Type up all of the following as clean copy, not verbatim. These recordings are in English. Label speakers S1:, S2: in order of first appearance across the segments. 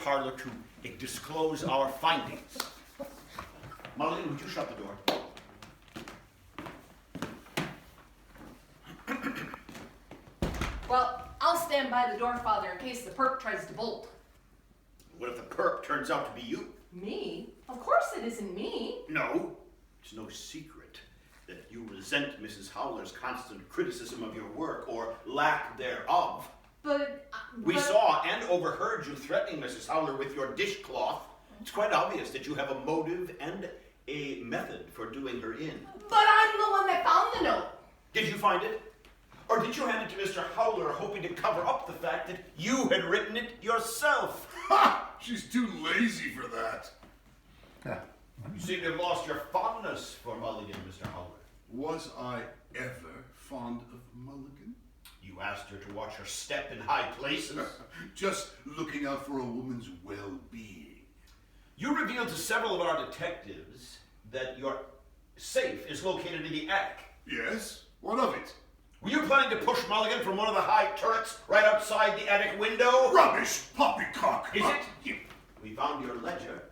S1: parlor to disclose our findings. Mulligan, would you shut the door?
S2: Well, I'll stand by the door, Father, in case the perp tries to bolt.
S1: What if the perp turns out to be you?
S2: Me? Of course it isn't me.
S1: No, it's no secret that you resent Mrs. Howler's constant criticism of your work, or lack thereof.
S2: But...
S1: We saw and overheard you threatening Mrs. Howler with your dishcloth. It's quite obvious that you have a motive and a method for doing her in.
S2: But I'm the one that found the note.
S1: Did you find it? Or did you hand it to Mr. Howler hoping to cover up the fact that you had written it yourself?
S3: Ha! She's too lazy for that.
S1: You seem to have lost your fondness for Mulligan, Mr. Howler.
S3: Was I ever fond of Mulligan?
S1: You asked her to watch her step in high places.
S3: Just looking out for a woman's well-being.
S1: You revealed to several of our detectives that your safe is located in the attic.
S3: Yes? What of it?
S1: Were you planning to push Mulligan from one of the high turrets right outside the attic window?
S3: Rubbish! Poppycock!
S1: Is it? We found your ledger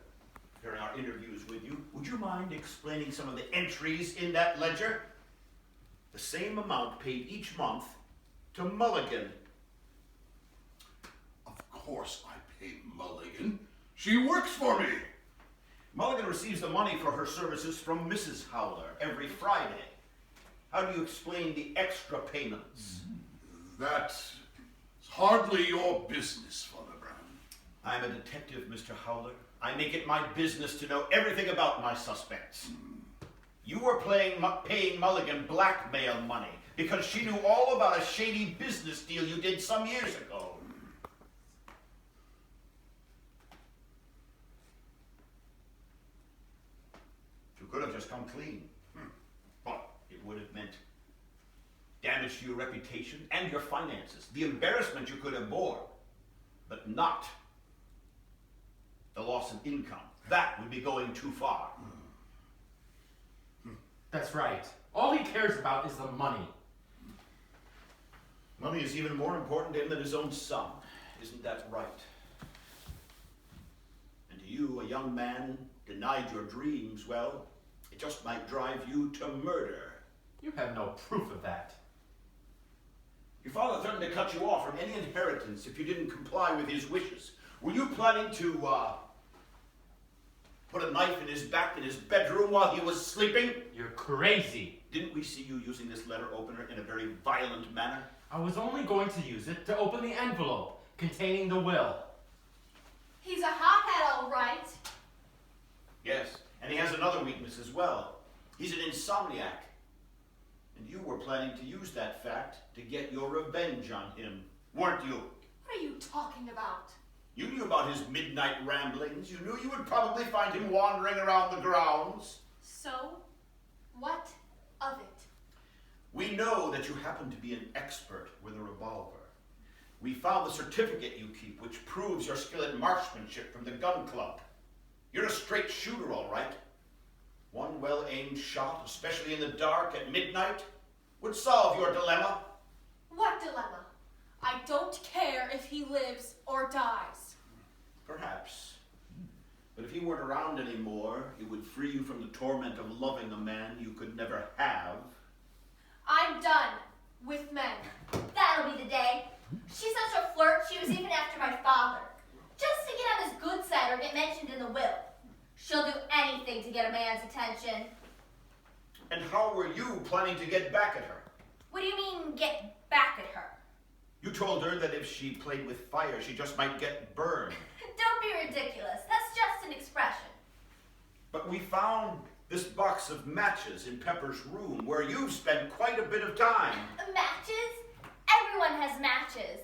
S1: during our interviews with you. Would you mind explaining some of the entries in that ledger? The same amount paid each month to Mulligan.
S3: Of course I pay Mulligan. She works for me.
S1: Mulligan receives the money for her services from Mrs. Howler every Friday. How do you explain the extra payments?
S3: That's hardly your business, Father Brown.
S1: I'm a detective, Mr. Howler. I make it my business to know everything about my suspects. You were paying Mulligan blackmail money because she knew all about a shady business deal you did some years ago. You could have just come clean. But it would have meant damage to your reputation and your finances. The embarrassment you could have borne, but not the loss of income. That would be going too far.
S4: That's right. All he cares about is the money.
S1: Money is even more important to him than his own son. Isn't that right? And to you, a young man denied your dreams, well, it just might drive you to murder.
S4: You have no proof of that.
S1: Your father threatened to cut you off from any inheritance if you didn't comply with his wishes. Were you planning to put a knife in his back in his bedroom while he was sleeping?
S4: You're crazy.
S1: Didn't we see you using this letter opener in a very violent manner?
S4: I was only going to use it to open the envelope containing the will.
S5: He's a hothead, all right.
S1: Yes, and he has another weakness as well. He's an insomniac. And you were planning to use that fact to get your revenge on him, weren't you?
S5: What are you talking about?
S1: You knew about his midnight ramblings. You knew you would probably find him wandering around the grounds.
S5: So, what of it?
S1: We know that you happen to be an expert with a revolver. We found the certificate you keep, which proves your skill at marksmanship from the gun club. You're a straight shooter, all right. One well-aimed shot, especially in the dark at midnight, would solve your dilemma.
S5: What dilemma? I don't care if he lives or dies.
S1: Perhaps. But if he weren't around anymore, it would free you from the torment of loving a man you could never have.
S5: I'm done with men.
S6: That'll be the day. She's such a flirt, she was even after my father. Just to get on his good side or get mentioned in the will. She'll do anything to get a man's attention.
S1: And how were you planning to get back at her?
S6: What do you mean, get back at her?
S1: You told her that if she played with fire, she just might get burned.
S6: Don't be ridiculous. That's just an expression.
S1: But we found this box of matches in Pepper's room, where you've spent quite a bit of time.
S6: Matches? Everyone has matches.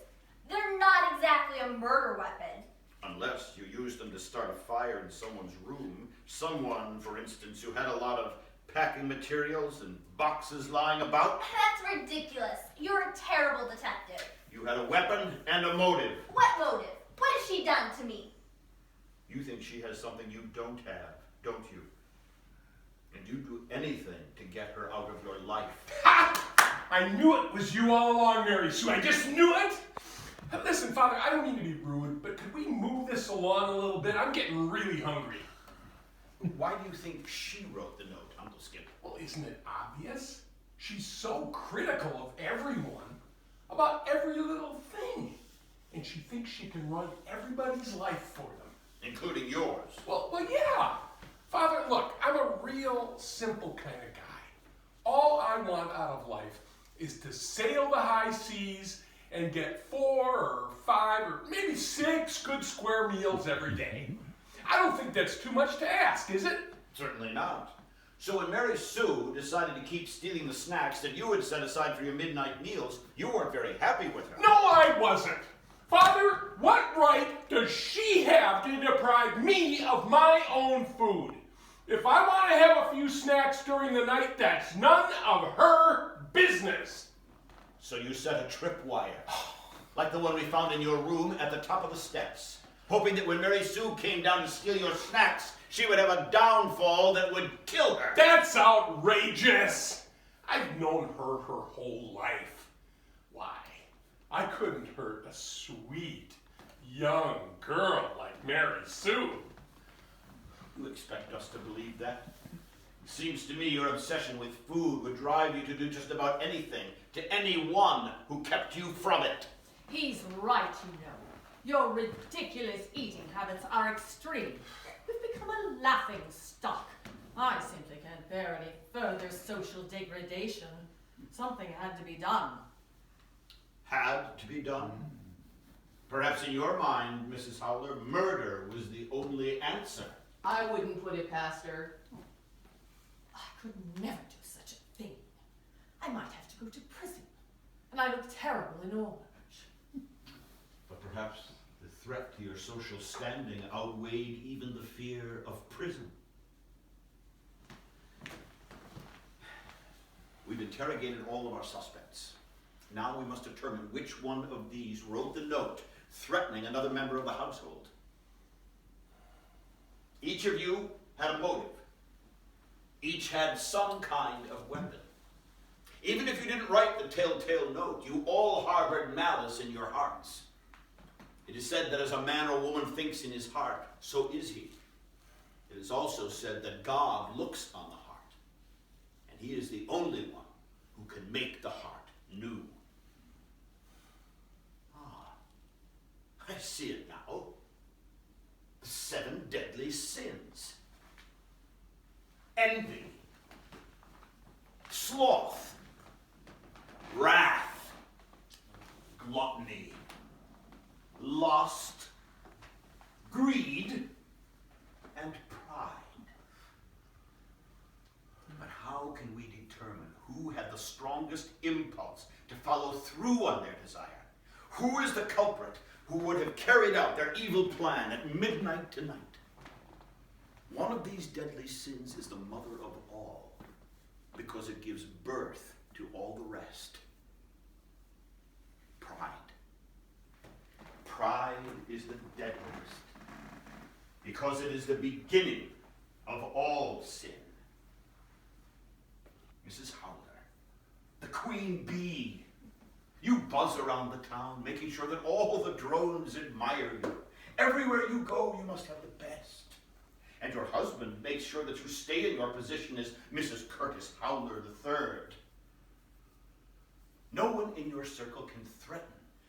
S6: They're not exactly a murder weapon.
S1: Unless you used them to start a fire in someone's room. Someone, for instance, who had a lot of packing materials and boxes lying about.
S6: That's ridiculous. You're a terrible detective.
S1: You had a weapon and a motive.
S6: What motive? What has she done to me?
S1: You think she has something you don't have, don't you? And you'd do anything to get her out of your life.
S7: Ha! I knew it was you all along, Mary Sue. I just knew it. Listen, Father, I don't mean to be rude, but could we move this along a little bit? I'm getting really hungry.
S1: Why do you think she wrote the note, Uncle Skip?
S7: Well, isn't it obvious? She's so critical of everyone, about every little thing. And she thinks she can run everybody's life for them.
S1: Including yours.
S7: Well, yeah. Father, look, I'm a real simple kind of guy. All I want out of life is to sail the high seas and get 4 or 5 or maybe 6 good square meals every day. I don't think that's too much to ask, is it?
S1: Certainly not. So when Mary Sue decided to keep stealing the snacks that you had set aside for your midnight meals, you weren't very happy with her.
S7: No, I wasn't. Father, what right does she have to deprive me of my own food? If I want to have a few snacks during the night, that's none of her business.
S1: So you set a tripwire, like the one we found in your room at the top of the steps, hoping that when Mary Sue came down to steal your snacks, she would have a downfall that would kill her.
S7: That's outrageous. I've known her whole life. Why? I couldn't hurt a sweet, young girl like Mary Sue.
S1: You expect us to believe that? Seems to me your obsession with food would drive you to do just about anything to anyone who kept you from it.
S8: He's right, you know. Your ridiculous eating habits are extreme. We've become a laughing stock. I simply can't bear any further social degradation. Something had to be done.
S1: Had to be done? Perhaps in your mind, Mrs. Howler, murder was the only answer.
S2: I wouldn't put it past her.
S8: I could never do such a thing. I might have to go to prison. And I look terrible in all of it.
S1: But perhaps the threat to your social standing outweighed even the fear of prison. We've interrogated all of our suspects. Now we must determine which one of these wrote the note threatening another member of the household. Each of you had a motive. Each had some kind of weapon. Even if you didn't write the telltale note, you all harbored malice in your hearts. It is said that as a man or woman thinks in his heart, so is he. It is also said that God looks on the heart, and he is the only one who can make the heart new. I see it now. The 7 deadly sins. Envy, sloth, wrath, gluttony, lust, greed, and pride. But how can we determine who had the strongest impulse to follow through on their desire? Who is the culprit who would have carried out their evil plan at midnight tonight? One of these deadly sins is the mother of all, because it gives birth to all the rest. Pride. Pride is the deadliest, because it is the beginning of all sin. Mrs. Howler, the queen bee, you buzz around the town, making sure that all the drones admire you. Everywhere you go, you must have the best. And your husband makes sure that you stay in your position as Mrs. Curtis Howler III. No one in your circle can threaten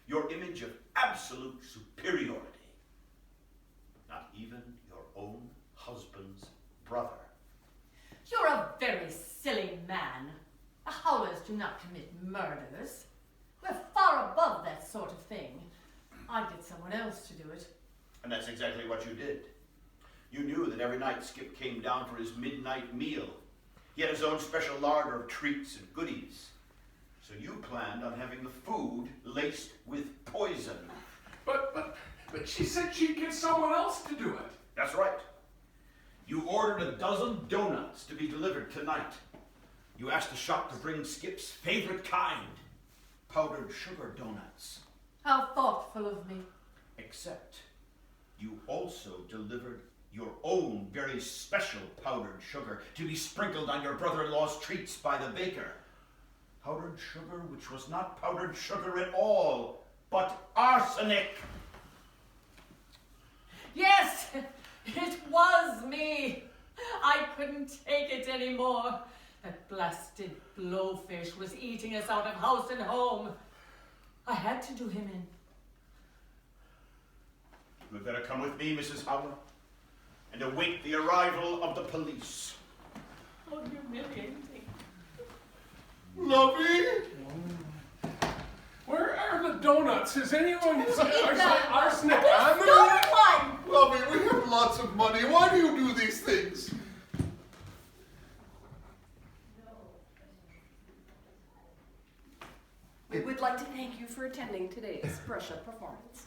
S1: your image of absolute superiority. Not even your own husband's brother.
S8: You're a very silly man. The Howlers do not commit murders. We're far above that sort of thing. I'd get someone else to do it.
S1: And that's exactly what you did. You knew that every night Skip came down for his midnight meal. He had his own special larder of treats and goodies. So you planned on having the food laced with poison.
S7: But she said she'd get someone else to do it.
S1: That's right. You ordered a dozen donuts to be delivered tonight. You asked the shop to bring Skip's favorite kind, powdered sugar donuts.
S8: How thoughtful of me.
S1: Except you also delivered your own very special powdered sugar to be sprinkled on your brother-in-law's treats by the baker. Powdered sugar which was not powdered sugar at all, but arsenic.
S8: Yes, it was me. I couldn't take it anymore. That blasted blowfish was eating us out of house and home. I had to do him in.
S1: You had better come with me, Mrs. Howler, and await the arrival of the police.
S8: How humiliating.
S3: Lovey?
S7: Where are the donuts? Has anyone
S6: Eat
S7: arsenic
S6: them.
S7: on
S6: Who
S7: them?
S6: stole one?
S3: Lovey, we have lots of money. Why do you do these things?
S9: We would like to thank you for attending today's brush-up performance.